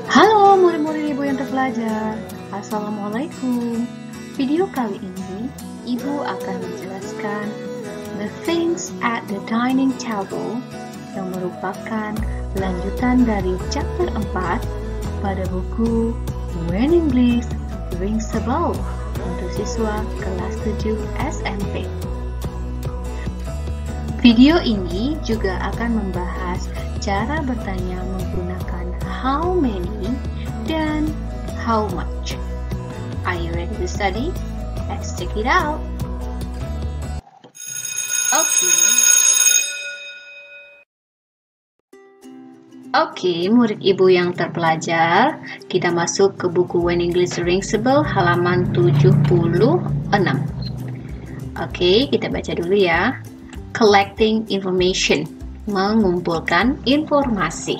Halo murid-murid Ibu yang terpelajar, Assalamualaikum. Video kali ini, Ibu akan menjelaskan the things at the dining table yang merupakan lanjutan dari chapter 4 pada buku When English Rings a Bell untuk siswa kelas 7 SMP. Video ini juga akan membahas cara bertanya menggunakan how many dan how much. Are you ready to study? Let's check it out. Oke, murid Ibu yang terpelajar, kita masuk ke buku When English Rings a Bell halaman 76. Oke, kita baca dulu ya. Collecting information, mengumpulkan informasi.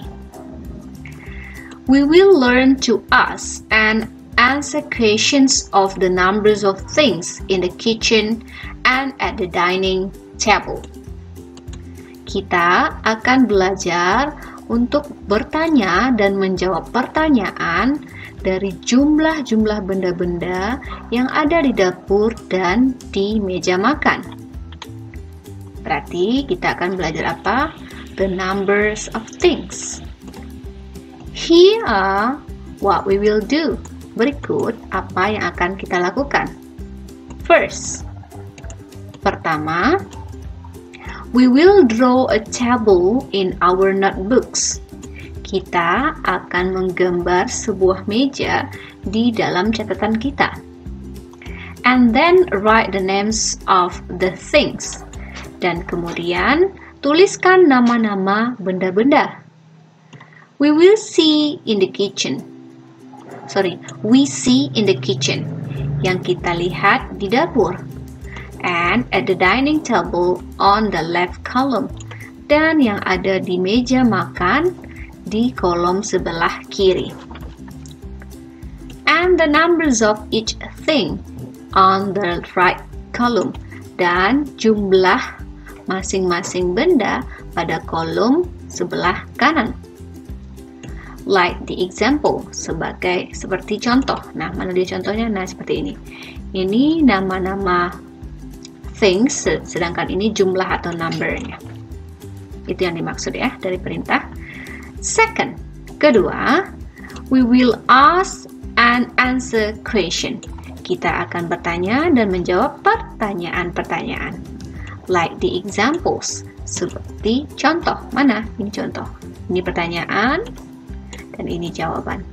We will learn to ask and answer questions of the numbers of things in the kitchen and at the dining table. Kita akan belajar untuk bertanya dan menjawab pertanyaan dari jumlah-jumlah benda-benda yang ada di dapur dan di meja makan. Berarti kita akan belajar apa? The numbers of things. Here are what we will do. Berikut apa yang akan kita lakukan. First, pertama, we will draw a table in our notebooks. Kita akan menggambar sebuah meja di dalam catatan kita. And then write the names of the things. Dan kemudian tuliskan nama-nama benda-benda. We see in the kitchen. Yang kita lihat di dapur. And at the dining table on the left column. Dan yang ada di meja makan di kolom sebelah kiri. And the numbers of each thing on the right column. Dan jumlah masing-masing benda pada kolom sebelah kanan. Like the example, seperti contoh. Nah, mana dia contohnya? Nah, seperti ini. Ini nama-nama things, sedangkan ini jumlah atau numbernya. Itu yang dimaksud ya dari perintah. Second, kedua, we will ask and answer question. Kita akan bertanya dan menjawab pertanyaan-pertanyaan. Like the examples, seperti contoh. Mana? Ini contoh. Ini pertanyaan dan ini jawaban.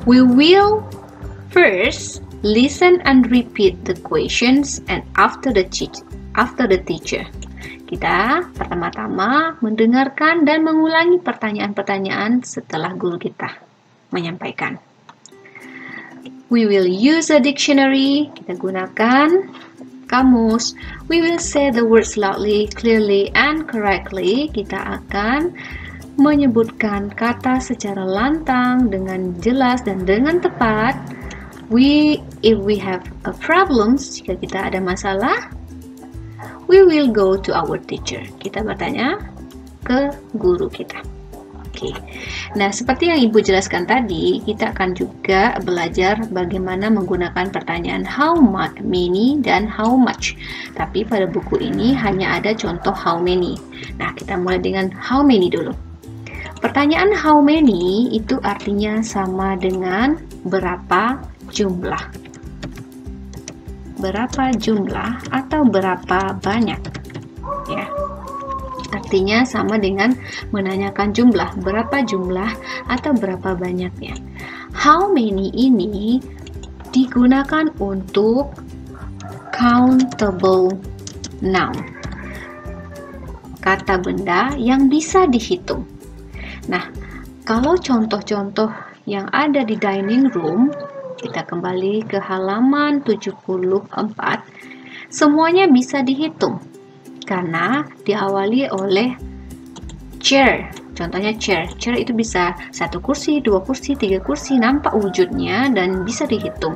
We will first listen and repeat the questions and after the teacher. Kita pertama-tama mendengarkan dan mengulangi pertanyaan-pertanyaan setelah guru kita menyampaikan. We will use a dictionary. Kita gunakan kamus. We will say the words loudly, clearly, and correctly. Kita akan menyebutkan kata secara lantang, dengan jelas dan dengan tepat. If we have a problems, jika kita ada masalah, we will go to our teacher. Kita bertanya ke guru kita. Oke. Nah, seperti yang Ibu jelaskan tadi, kita akan juga belajar bagaimana menggunakan pertanyaan how many dan how much. Tapi pada buku ini hanya ada contoh how many. Nah, kita mulai dengan how many dulu. Pertanyaan how many itu artinya sama dengan berapa jumlah. Berapa jumlah atau berapa banyak. Ya. Artinya sama dengan menanyakan jumlah, berapa jumlah atau berapa banyaknya. How many ini digunakan untuk countable noun. Kata benda yang bisa dihitung. Nah, kalau contoh-contoh yang ada di dining room, kita kembali ke halaman 74, semuanya bisa dihitung. Karena diawali oleh chair. Contohnya chair. Chair itu bisa 1 kursi, 2 kursi, 3 kursi, nampak wujudnya dan bisa dihitung.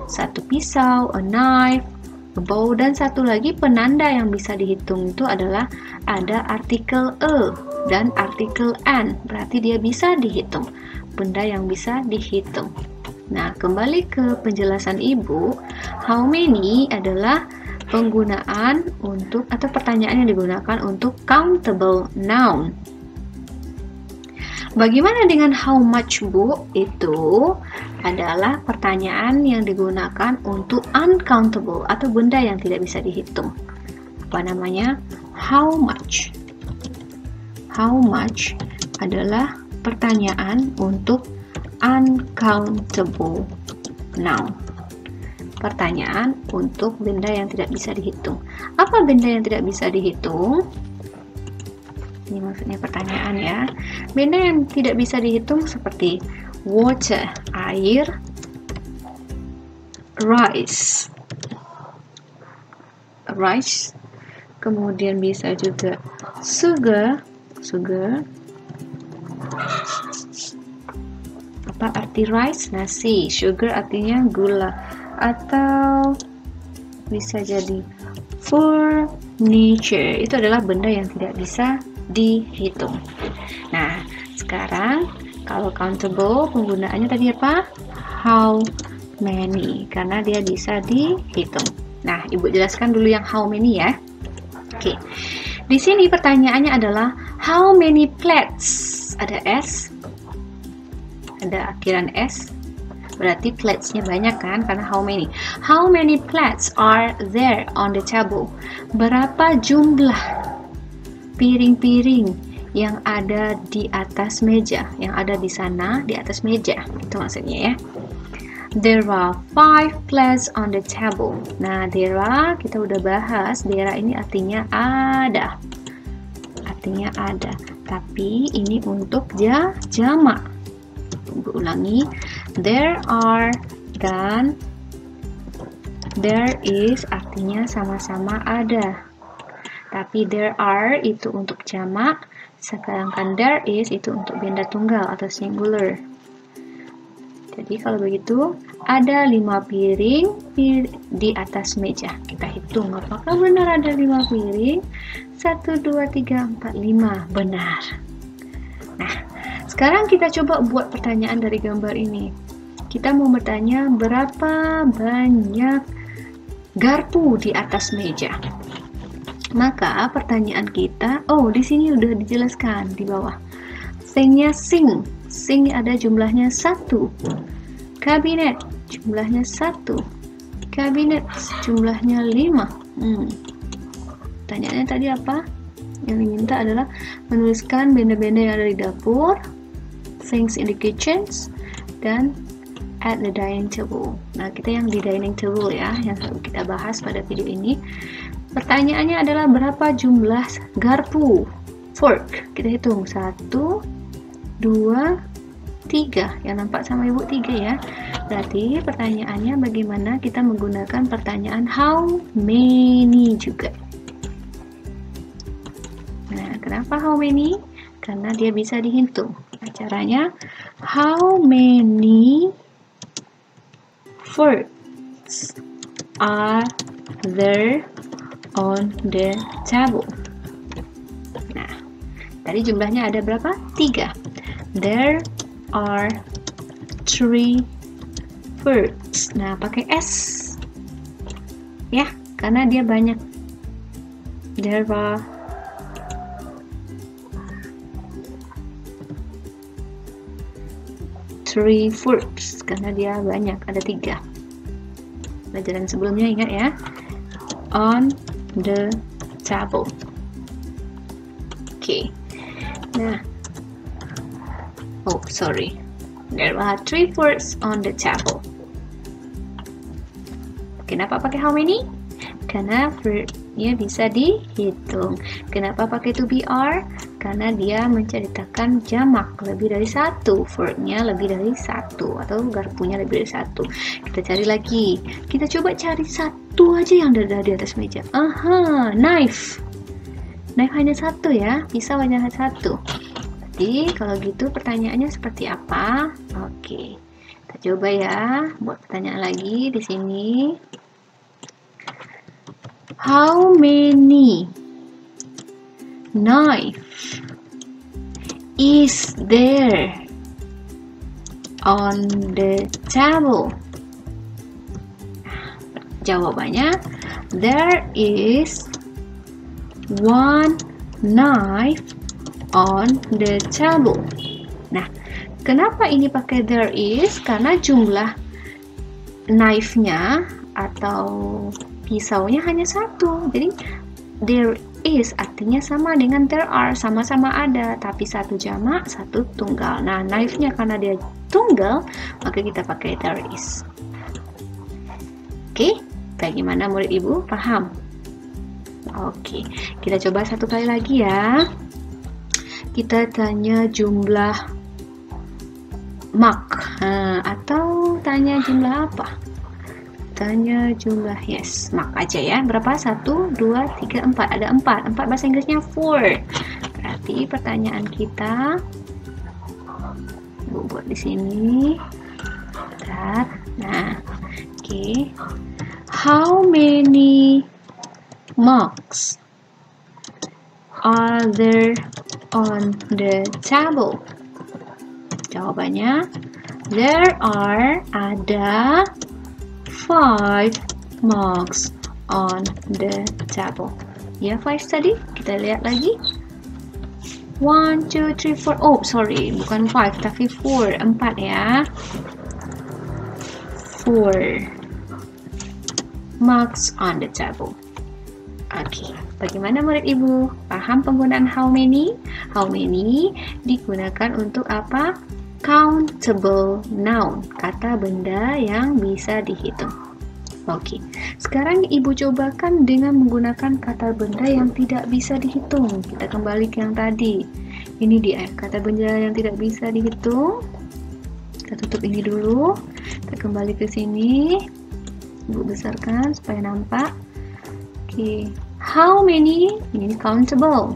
1 pisau, a knife, a bow, dan satu lagi penanda yang bisa dihitung itu adalah ada artikel a. dan artikel an, berarti dia bisa dihitung, benda yang bisa dihitung. Nah, kembali ke penjelasan Ibu, how many adalah penggunaan untuk atau pertanyaan yang digunakan untuk countable noun. Bagaimana dengan how much, Bu? Itu adalah pertanyaan yang digunakan untuk uncountable atau benda yang tidak bisa dihitung. Apa namanya? How much. How much adalah pertanyaan untuk uncountable noun. Pertanyaan untuk benda yang tidak bisa dihitung. Apa benda yang tidak bisa dihitung? Ini maksudnya pertanyaan ya. Benda yang tidak bisa dihitung seperti water, air, rice, kemudian bisa juga sugar. Apa arti rice? Nasi. Sugar artinya gula. Atau bisa jadi furniture. Itu adalah benda yang tidak bisa dihitung. Nah, sekarang kalau countable penggunaannya tadi apa? How many, karena dia bisa dihitung. Nah, Ibu jelaskan dulu yang how many ya. Oke. Di sini pertanyaannya adalah how many plates? Ada S, ada akhiran S. Berarti plates-nya banyak kan, karena how many. How many plates are there on the table? Berapa jumlah piring-piring yang ada di atas meja, yang ada di sana di atas meja, itu maksudnya ya. There are 5 plates on the table. Nah, there are kita udah bahas, there are ini artinya ada, tapi ini untuk jamak. Ulangi, there are dan there is artinya sama-sama ada. Tapi there are itu untuk jamak, sedangkan there is itu untuk benda tunggal atau singular. Jadi kalau begitu, ada 5 piring di atas meja. Kita hitung apakah benar ada 5 piring. 1, 2, 3, 4, 5. Benar. Nah, sekarang kita coba buat pertanyaan dari gambar ini. Kita mau bertanya berapa banyak garpu di atas meja. Maka pertanyaan kita, di sini udah dijelaskan di bawah. Thing-nya sing ada jumlahnya 1. Kabinet jumlahnya 1. Kabinet jumlahnya 5. Pertanyaannya tadi apa? Yang diminta adalah menuliskan benda-benda yang ada di dapur, things in the kitchen, dan at the dining table. Nah, kita yang di dining table ya, yang kita bahas pada video ini. Pertanyaannya adalah berapa jumlah garpu, fork. Kita hitung 1, 2, 3. Yang nampak sama Ibu 3 ya. Berarti pertanyaannya bagaimana kita menggunakan pertanyaan how many juga. Nah, kenapa how many? Karena dia bisa dihitung. Nah, caranya how many forks are there on the table? Nah, tadi jumlahnya ada berapa? 3. There are 3 forks. Nah, pakai S ya, karena dia banyak. There are 3 forks, karena dia banyak, ada 3. Pelajaran sebelumnya ingat ya. On the table. Oke. Nah, there are 3 forks on the table. Kenapa pakai how many? Karena verb-nya bisa dihitung. Kenapa pakai to be are? Karena dia menceritakan jamak lebih dari 1, fork-nya lebih dari 1, atau garpunya lebih dari 1. Kita cari lagi. Kita coba cari 1 aja yang ada di atas meja. Knife. Knife hanya 1 ya, pisau hanya 1. Jadi kalau gitu pertanyaannya seperti apa? Oke. Kita coba ya, buat pertanyaan lagi di sini. How many knife is there on the table? Jawabannya, there is one knife on the table. Nah, kenapa ini pakai there is? Karena jumlah knife-nya atau pisaunya hanya satu. Jadi there is artinya sama dengan there are, sama-sama ada, tapi satu jamak, satu tunggal. Nah, knife-nya karena dia tunggal, maka kita pakai there is. Oke, bagaimana murid ibu? Paham? Oke, kita coba satu kali lagi ya. Kita tanya jumlah mug, atau tanya jumlah apa? Tanya jumlah, yes, mug aja ya. Berapa? 1, 2, 3, 4. Ada 4. 4 bahasa Inggrisnya 4. Berarti pertanyaan kita, Ibu buat di sini. Bentar. Nah, oke. How many mugs are there on the table? Jawabannya, there are, ada 5 mugs on the table. Ya, 5 tadi. Kita lihat lagi. 1, 2, 3, 4. Oh, sorry, bukan 5 tapi 4. 4 ya. 4 mugs on the table. Oke, bagaimana murid ibu? Paham penggunaan how many? How many digunakan untuk apa? Countable noun, kata benda yang bisa dihitung. Oke, sekarang ibu cobakan dengan menggunakan kata benda yang tidak bisa dihitung. Kita kembali ke yang tadi. Ini dia, kata benda yang tidak bisa dihitung. Kita tutup ini dulu. Kita kembali ke sini. Ibu besarkan supaya nampak. Oke, how many? Ini countable.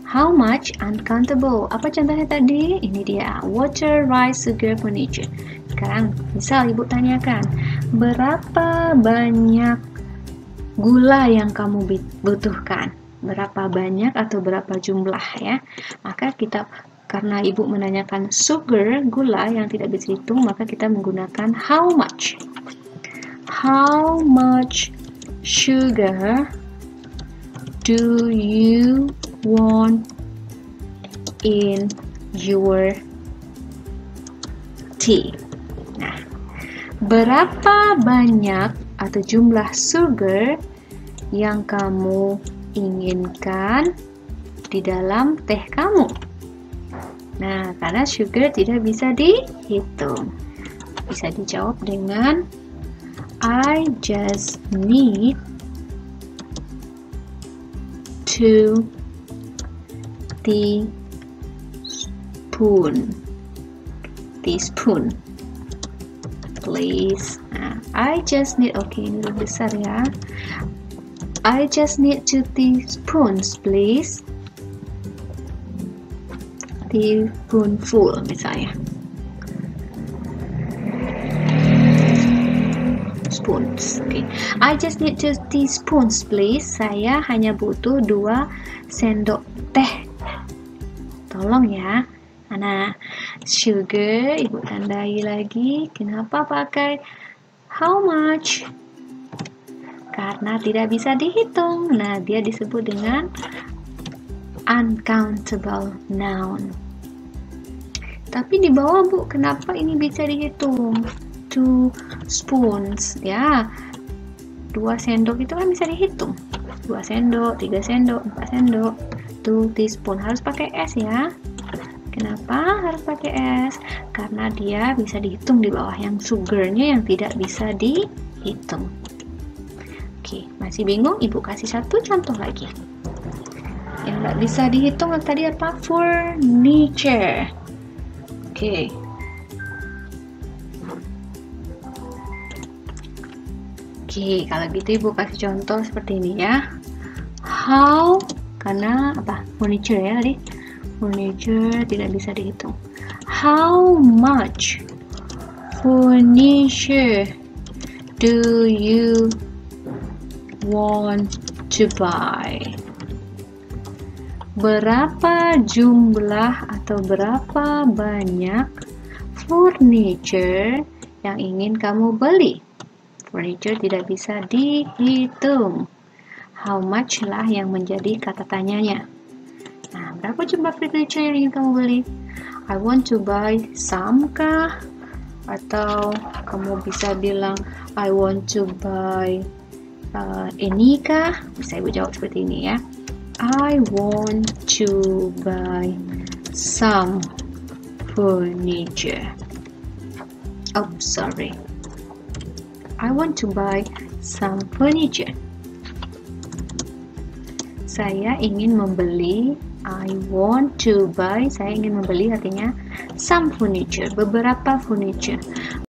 How much? Uncountable. Apa contohnya tadi? Ini dia. Water, rice, sugar, furniture. Sekarang, misal ibu tanyakan, berapa banyak gula yang kamu butuhkan? Berapa banyak atau berapa jumlah ya? Maka kita, karena ibu menanyakan sugar, gula yang tidak bisa dihitung, maka kita menggunakan how much. How much sugar do you want in your tea? Nah, berapa banyak atau jumlah sugar yang kamu inginkan di dalam teh kamu? Nah, karena sugar tidak bisa dihitung, bisa dijawab dengan I just need 2 teaspoon please. Nah, I just need, oke, ini lebih besar ya. I just need 2 teaspoons please. Teaspoonful misalnya. Spoons. Okay. I just need 2 teaspoons please. Saya hanya butuh 2 sendok teh. Tolong ya. Nah, sugar ibu tandai lagi. Kenapa pakai how much? Karena tidak bisa dihitung. Nah, dia disebut dengan uncountable noun. Tapi di bawah bu, kenapa ini bisa dihitung? 2 spoons ya, 2 sendok itu kan bisa dihitung. 2 sendok, 3 sendok, 4 sendok. 2 teaspoon harus pakai S ya. Kenapa harus pakai S? Karena dia bisa dihitung di bawah, yang sugarnya yang tidak bisa dihitung. Oke, masih bingung? Ibu kasih satu contoh lagi. Yang nggak bisa dihitung tadi apa? Furniture. Oke. Oke, kalau gitu ibu kasih contoh seperti ini ya. How, karena apa? Furniture ya tadi. Furniture tidak bisa dihitung. How much furniture do you want to buy? Berapa jumlah atau berapa banyak furniture yang ingin kamu beli? Furniture tidak bisa dihitung. How much lah yang menjadi kata tanyanya. Nah, berapa jumlah furniture yang ingin kamu beli? I want to buy some kah? Atau kamu bisa bilang I want to buy ini kah? Bisa ibu jawab seperti ini ya. I want to buy some furniture. Oh, sorry. I want to buy some furniture. Saya ingin membeli. I want to buy. Saya ingin membeli artinya some furniture. Beberapa furniture.